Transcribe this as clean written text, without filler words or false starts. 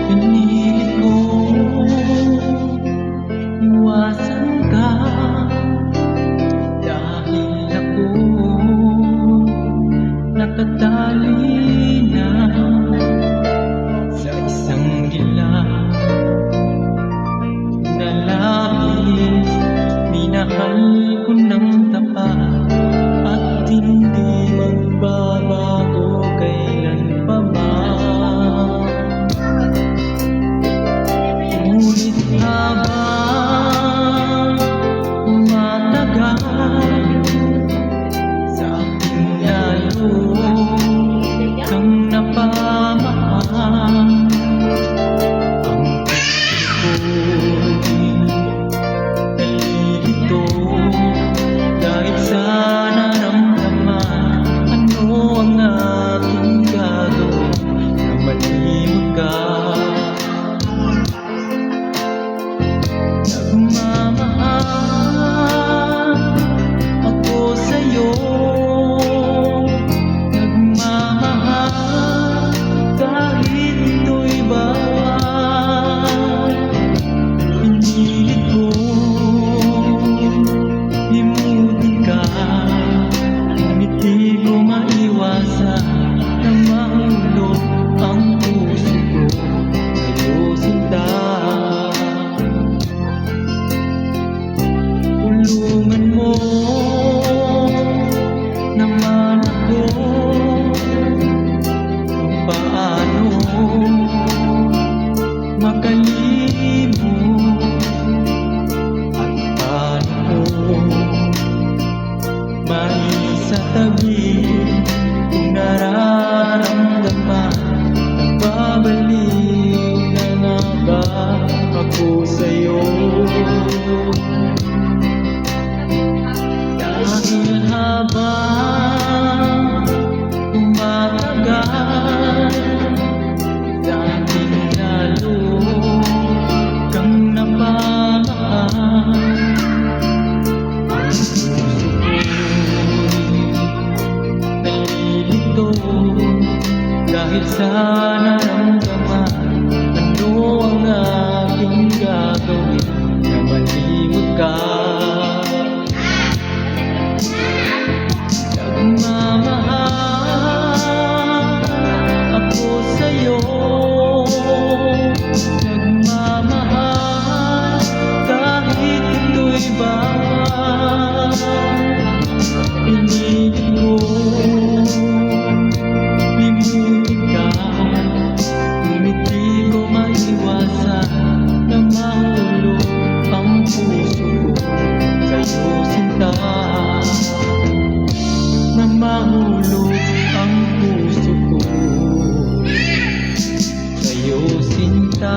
Pinilit kong iwasan ka dahil ako nakatali na sa isang dilag na labis. Minahal ko ng tapat at hindi magbabago kailan pa man. Ngunit habang tumatagal, sa aking lalo kang napamahal. Ang puso ko'y nalilito dahil sa naramdaman. Ano ang aking gagawin na malimot ka? Nagmamahal ako sa'yo, nagmamahal kahit ito'y bawal. Pinilit kong limutin ka, ngunit di ko maiwasan na mahulog ang puso ko sa'yo, sinta. Tulungan mo naman ako kung paano makalimot at paano maisatabi kung nararamdaman. Nagbabalik na nga ba ako sa'yo? Dahil habang tumatagal, sa akin lalo kang napamahal. Ang puso ko'y nalilito dahil sa naramdaman. Ano ang aking gagawin na malimot ka? Nagmamahal ako sa'yo, nagmamahal kahit ito'y bawal. Pinilit kong limutin ka, ngunit di ko maiwasan na mahulog ang puso ko sa'yo, sinta. Na mahulog ang puso ko sa'yo, sinta.